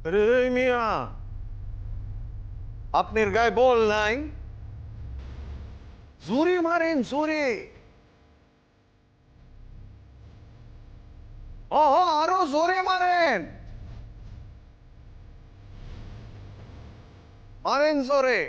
আরে মিয়া, আপনার গায়ে বল নাই? জোরে মারেন, জোরে। আরো জোরে মারেন, মারেন জোরে।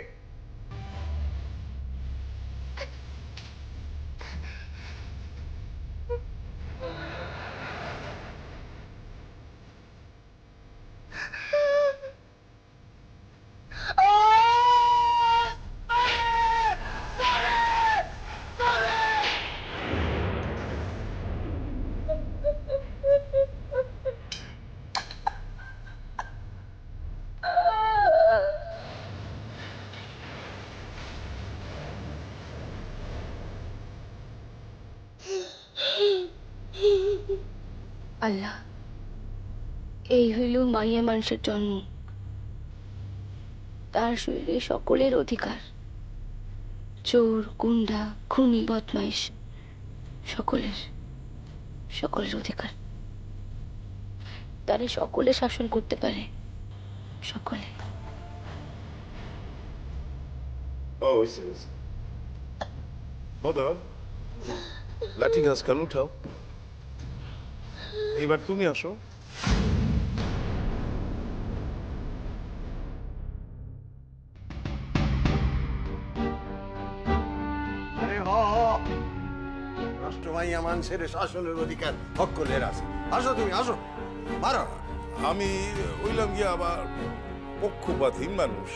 আল্লাহ, এই হইল মাইয়া মানুষের জন্ম। তার শরীরে সকলের অধিকার। চোর, গুন্ডা, খুনি, বদমাইশ সকলের সকলের অধিকার। তারে সকলে শাসন করতে পারে, সকলে। লাঠি গাছ কাল উঠাও। এবার তুমি আসো। রাষ্ট্রমাইয়া মানুষের শাসনের অধিকার সকলের আছে। আসো তুমি, আসো, মারো। আমি ওইলাম গিয়ে আবার পক্ষপাতহীন মানুষ।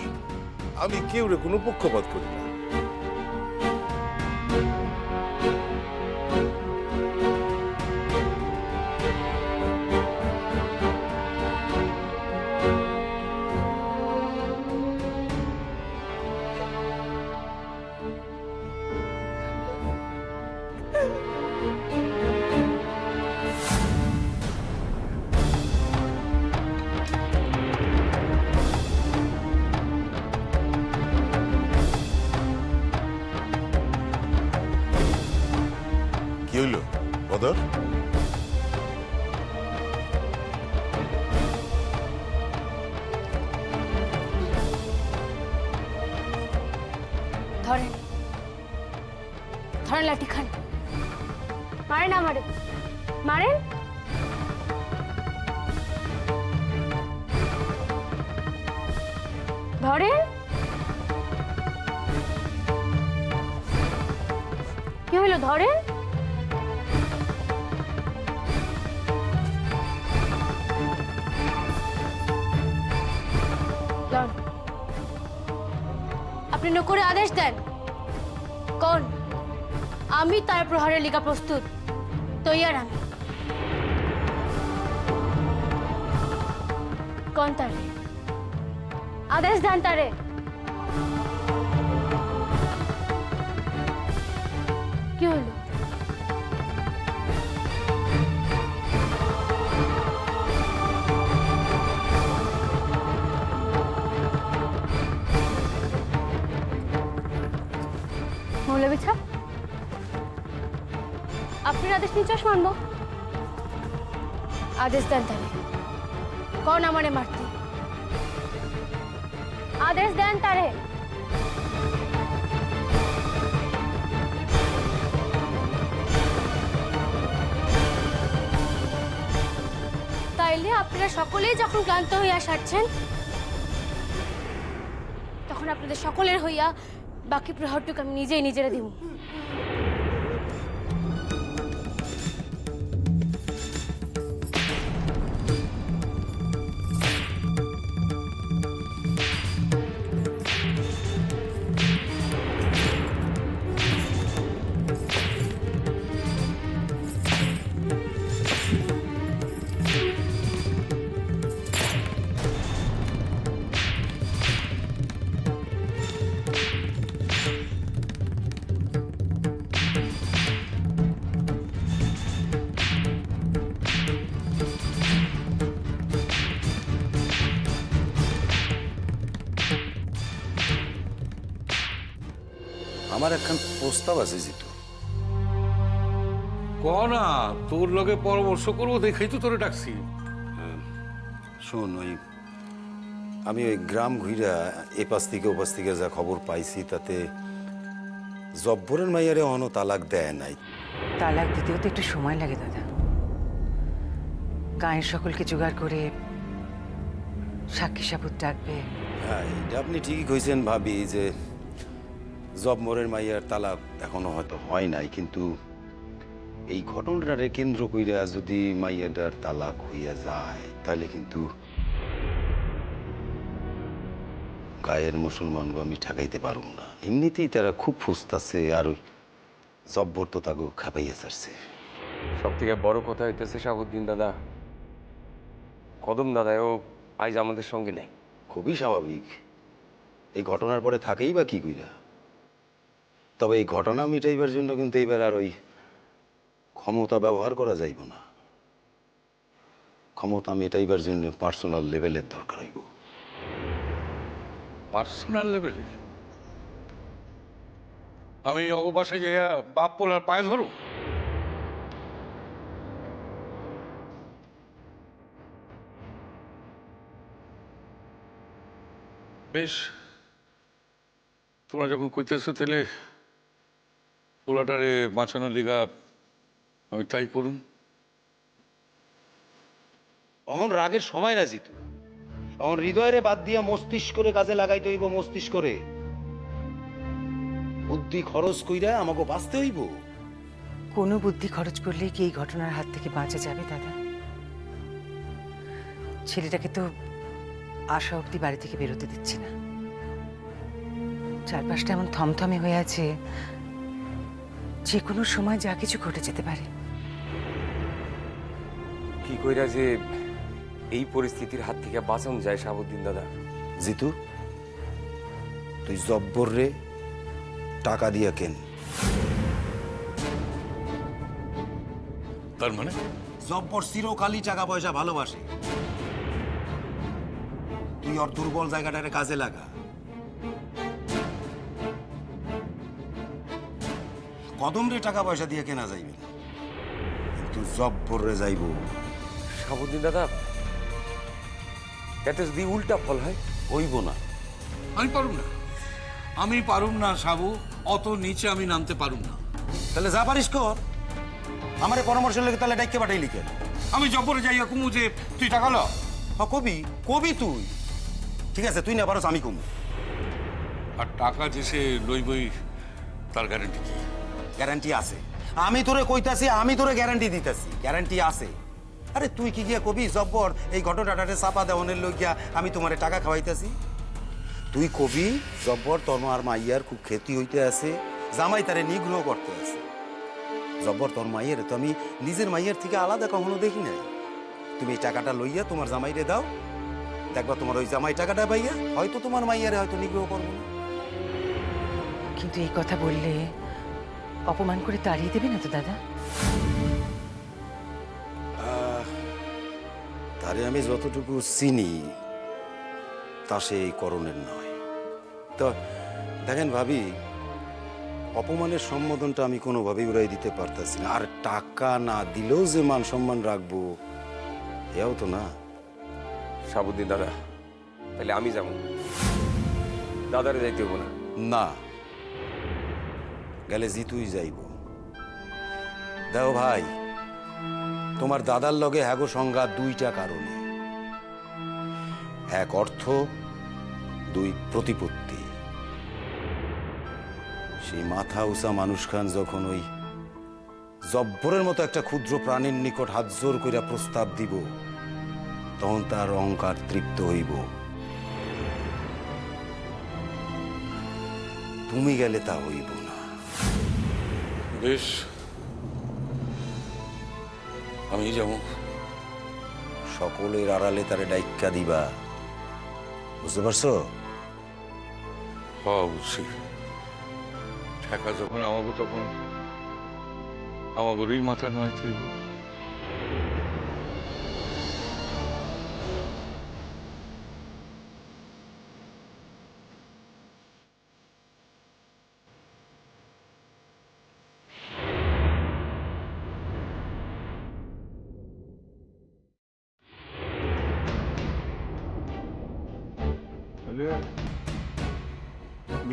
আমি কেউরে কোনো পক্ষপাত করি না। কি হইল বদর? ধরেন, ধরেন লাঠি খান। মারেন আমারে, মারেন। ধরেন। কি হইলো? ধরেন। আপনি নকরে আদেশ দেন, কোন আমি তার প্রহারের লিগা প্রস্তুত, তৈয়ার আমি। কোন তারে আদেশ দেন, তারে। কি হইল? মৌলভী সাহেব, আপনার আদেশ নিশ্বাস মানব। আদেশ দেন তারে, কোন আমারে মারতে। আদেশ দেন তারে। তাইলে আপনারা সকলেই যখন ক্লান্ত হইয়া সারছেন, তখন আপনাদের সকলের হইয়া বাকি প্রহরটুকু আমি নিজেই নিজেরা দিব। আমার একখান প্রস্তাব আছে জিতু। না, তোর লগে পরামর্শ করবো দেখাই তো তোরে ডাকছি। শোন, ওই আমি ওই গ্রাম ঘুইরা এপাশ থেকে ওপাশ থেকে যা খবর পাইছি তাতে জব্বরের মাইয়ারে অনো তালাক দেয় নাই। তালাক দিতেও তো একটু সময় লাগে দাদা। গায়ের সকলকে জোগাড় করে সাক্ষী সাবুত ডাকবে। হ্যাঁ, এটা আপনি ঠিকই কইছেন ভাবি যে জব্বরের মাইয়ার তালাক এখনো হয়তো হয় নাই, কিন্তু এই ঘটনাটারে কেন্দ্র কইরা যদি মাইয়াটার তালাক হইয়া যায় তাহলে কিন্তু গায়ের মুসলমানকে আমি ঠেকাইতে পারব না। এমনিতেই তারা খুব ফুসতাছে, আর ওই জব্বর তো তাকে খাপাইয়া ছাড়ছে। সব থেকে বড় কথা হইতেছে শাহাবুদ্দিন দাদা, কদম দাদাও আজ আমাদের সঙ্গে নেই। খুবই স্বাভাবিক, এই ঘটনার পরে থাকেই বা কি কইরা। তবে এই ঘটনা মিটাইবার জন্য কিন্তু এইবার আর ওই ক্ষমতা ব্যবহার করা যাইব না। ক্ষমতা মেটাইবার জন্য পার্সোনাল লেভেলের দরকার হইব। পার্সোনাল লেভেলে আমি অববাসে গিয়ে বাপ পোলার পায়ে ধরো? বেশ, তোমরা যখন কইতেছো তাহলে পোলাটারে বাঁচানোর লিগা আমি তাই করুন। অহন রাগের সময় না জিতু, অহন হৃদয়ের বাদ দিয়া মস্তিষ্করে কাজে লাগাইতে হইব। মস্তিষ্করে বুদ্ধি খরচ কইরা আমাকে বাঁচতে হইব। কোনো বুদ্ধি খরচ করলে কি এই ঘটনার হাত থেকে বাঁচা যাবে দাদা? ছেলেটাকে তো আশা অব্দি বাড়ি থেকে বেরোতে দিচ্ছে না। চারপাশটা এমন থমথমে হয়ে আছে, যে কোনো সময় যা কিছু ঘটে যেতে পারে। কি কইরা যে এই পরিস্থিতির হাত থেকে বাঁচানো যায় শাহাবুদ্দিন দাদা? জিতু, তুই জব্বর রে টাকা দিয়া কেন। তার মানে জব্বর চিরকালই টাকা পয়সা ভালোবাসে। তুই ওর দুর্বল জায়গাটারে কাজে লাগা। কদম রে টাকা পয়সা দিয়ে কেনা যাইবে না, কিন্তু জব্বর রে যাইব। শাহাবুদ্দিন দাদা, এতে যদি উল্টা ফল হয়? হইব না। আমি পারুম না সাবু, অত নিচে আমি নামতে পারুম না। তাহলে যা পারিস কর। আমারে পরামর্শ লেগে তাহলে ডাইকে পাঠাইলি কেন? আমি জব্বরে যাইয়া কুমু যে তুই টাকা ল। কবি কবি তুই, ঠিক আছে, তুই না পারস আমি কমু। আর টাকা যে সে লইবই তার গ্যারান্টি কি? গ্যারান্টি আছে। আমি তোরে কইতাছি, আমি তোরে গ্যারান্টি দিতেছি, গ্যারান্টি আছে। আরে তুই কি গিয়া কবি জব্বর এই ঘটনাটাতে চাপা দেওয়ানের লইয়া আমি তোমারে টাকা খাওয়াইতেছি? তুই কবি জব্বর তনু আর মাইয়ার খুব ক্ষতি হইতে আছে, জামাই তারে নিগ্রহ করতে আছে। জব্বর তোর মাইয়ের তো আমি নিজের মাইয়ের থেকে আলাদা কখনো দেখি নাই। তুমি এই টাকাটা লইয়া তোমার জামাইরে দাও, দেখবা তোমার ওই জামাই টাকাটা পাইয়া হয়তো তোমার মাইয়ারে হয়তো নিগ্রহ করবো না। কিন্তু এই কথা বললে অপমান করে তাড়িয়ে দেবে না তো দাদা? তারে আমি যতটুকু চিনি তা সে এই করণের নয়। তো দেখেন ভাবি, অপমানের সম্বোধনটা আমি কোনোভাবেই উড়াই দিতে পারতাছি না। আর টাকা না দিলেও যে মান সম্মান রাখবো এও তো না। শাহাবুদ্দিন দাদা, তাহলে আমি যাবো, দাদারে যাইতে হবো না? না, গেলে জিতুই যাইব। দেখো ভাই, তোমার দাদার লগে হ্যাগো সংজ্ঞা দুইটা কারণে। এক অর্থ, দুই প্রতিপত্তি। সেই মাথা উঁচা মানুষ খান যখন ওই জব্বরের মতো একটা ক্ষুদ্র প্রাণীর নিকট হাত জোর কইরা প্রস্তাব দিব, তখন তার অহংকার তৃপ্ত হইব। তুমি গেলে তা হইব না। বেশ, আমি যাব। সকলের আড়ালে তারে ডাইক্কা দিবা, বুঝতে পারছো? অবশ্যই টাকা যখন আমাকে, তখন আমাগরই মাথা নয় তুই।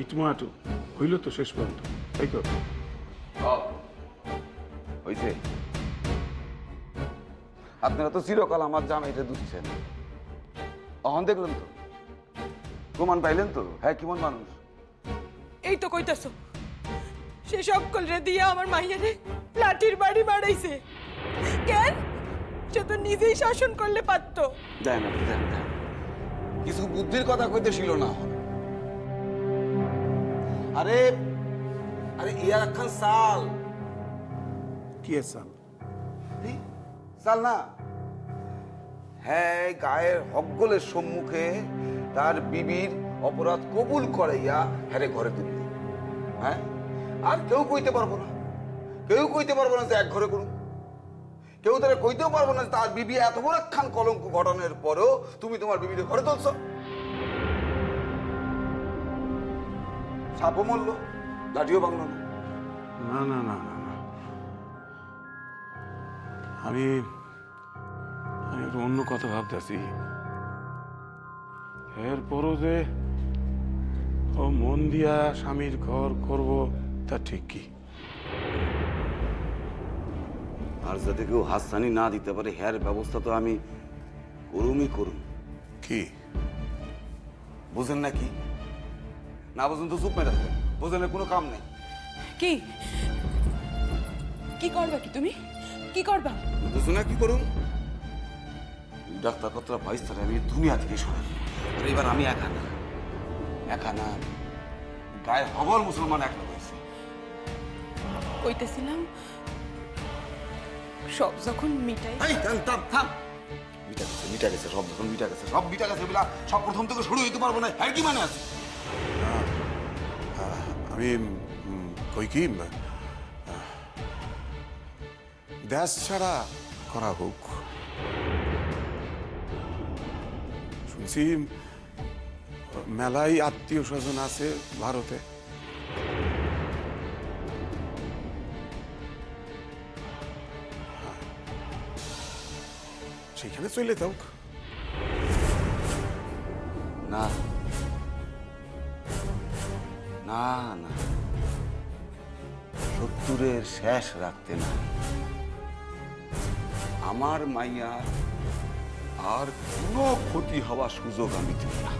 মিটমাটু হইল তো শেষ পর্যন্ত, তাই তো? হয়েছে। আপনারা তো চিরকাল আমার জামাইটা দুষছেন, অহন দেখলেন তো, প্রমাণ পাইলেন তো, হ্যাঁ কেমন মানুষ। এই তো কইতাছো সে সকল রে দিয়া আমার মাইয়ারে লাঠির বাড়ি বাড়াইছে কেন? সে তো নিজেই শাসন করলে পারতো। দেন আপনি দেন, কিছু বুদ্ধির কথা কইতে ছিল না। আরে আরে ইয়ার একখান সাল কি সাল? সাল না, হ্যাঁ গায়ের হকগোলের সম্মুখে তার বিবির অপরাধ কবুল করাইয়া হ্যারে ঘরে তুলল। হ্যাঁ, আর কেউ কইতে পারবো না, কেউ কইতে পারবো না যে এক ঘরে করুন, কেউ তারা কইতেও পারবো না তার বিবি এত বড় একখান কলঙ্ক ঘটনার পরেও তুমি তোমার বিবির ঘরে তুলছ। সাপও মরল, লাঠিও ভাঙল না। না না না না না, আমি একটু অন্য কথা ভাবতেছি। এরপরও যে ও মন দিয়া স্বামীর ঘর করব তা ঠিক কি? আর যাতে কেউ হাতছানি না দিতে পারে হ্যার ব্যবস্থা তো আমি করুমই করুম। কি বুঝেন না? কি না বুঝুন তো চুপ মেরে থাকেন, বুঝেন কোনো কাম নেই। কি কি করবা? কি তুমি কি করবা? বুঝুন না কি করুন? ডাক্তার কতটা ভাইস তারা আমি দুনিয়া থেকে সরাই। আর এবার আমি একা না, একা না, গায়ে হবল মুসলমান একটা হয়েছে। কইতেছিলাম সব যখন মিটাই। মিটা গেছে সব, যখন মিটা গেছে সব মিটা গেছে বলে সব প্রথম থেকে শুরু হইতে পারবো না, আর কি মানে আছে? আমি কই কি দেশ ছাড়া করা হোক। শুনছি মেলাই আত্মীয় স্বজন আছে ভারতে। সেখানে চলে যাও। না না না, সত্তরের শেষ রাখতে না। আমার মাইয়ার আর কোনো ক্ষতি হওয়ার সুযোগ আমি দেব না।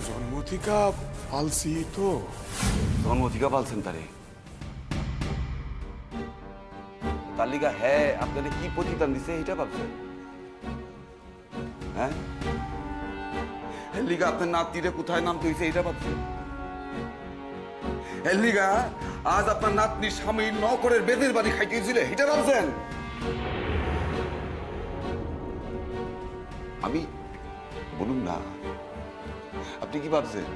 জন্ম থেকে পালছি তো। জন্ম থেকে পালছেন তারে? তার লিগা হ্যাঁ আপনাদের কি প্রতিদান দিছে এটা ভাবছেন? হ্যাঁ, এর লিগা আপনার নাতিরে কোথায় নাম তৈছে এটা ভাবছেন? এর লিগা আজ আপনার নাতনির স্বামীর নকরের বেদের বাড়ি খাইতেছিল এটা ভাবছেন? আমি বলুন না, আপনি কি ভাবছেন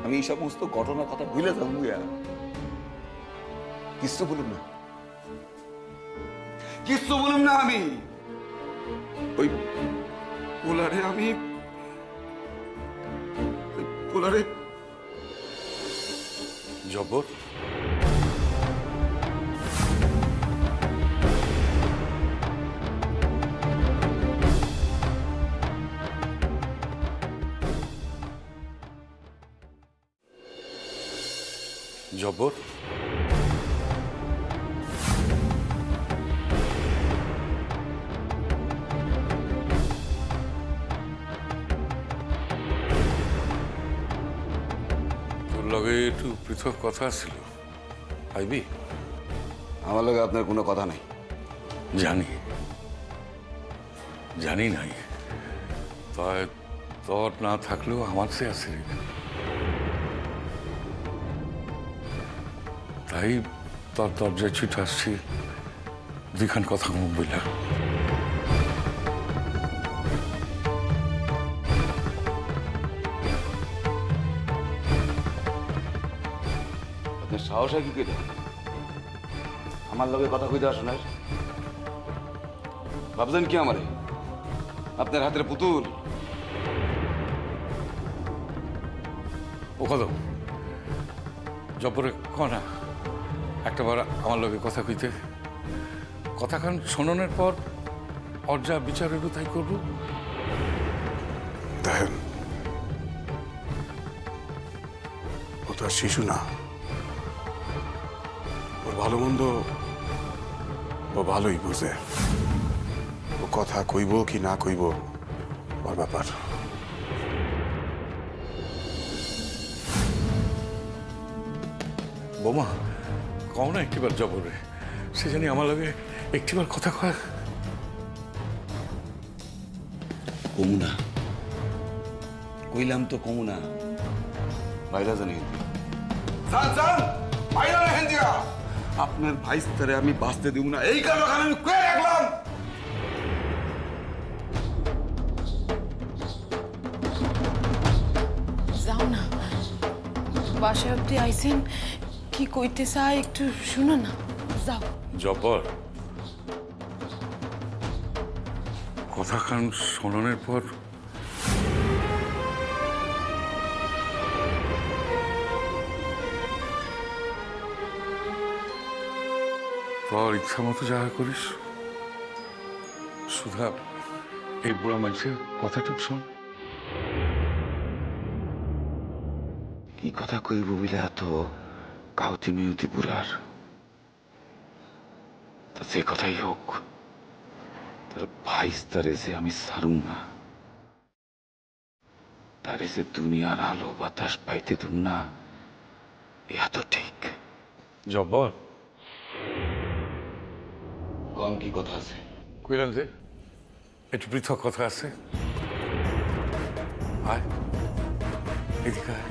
আমি এই সমস্ত ঘটনার কথা ভুলে যাবো? কিছু বলুন না, কিছু বলুন না। আমি ওই পোলারে আমি পোলারে জবর জবর লগে একটু পৃথক কথা ছিল, আইবি? আমার লগে আপনার কোনো কথা নাই। জানি জানি নাই, তাই তোর না থাকলেও আমার সে আছে। তাই তোর দরজায় ছুটে আসছি, দুইখান কথা মুখ বললাম। আপনার সাহস কি করে আমার লগে কথা কইতে আসেন? ভাবছেন কি আমারে আপনার হাতের পুতুল? ও কদম জব্বরে কনা একটা বার আমার লগে কথা কইতে কথাখান শোনানোর পর ওর যা বিচার হইব তাই করবো। দেখেন, ও তো আর শিশু না। ওর ভালো মন্দ ও ভালোই বুঝে। ও কথা কইব কি না কইব ওর ব্যাপার। বোমা কও না একটিবার জবরে, সে জানি আমার লগে একটিবার কথা কয়। কমুনা কইলাম তো কমুনা বাইরা জানি আপনার ভাইস্তারে আমি বাঁচতে দিব না, এই কারণে আমি কয়ে রাখলাম। যাও না, বাসায় অব্দি আইসেন, কি কইতে চায় একটু শুনো না, যাও। জব্বর, কথাখান শোনানোর পর তোর ইচ্ছা মতো যা করিস, সুধা এই বুড়া মানুষের কথাটুক শোন। কি কথা কইব বলে এত কাউতি মিউতি বুড়ার, তা যে কথাই হোক, তার ভাইস্তারে যে আমি সারুম না, তারে যে দুনিয়ার আলো বাতাস পাইতে দুম না, ইহা তো ঠিক। জব্বর, কম কি কথা আছে? কইলাম যে একটু পৃথক কথা আছে। আয় এদিকে আয়।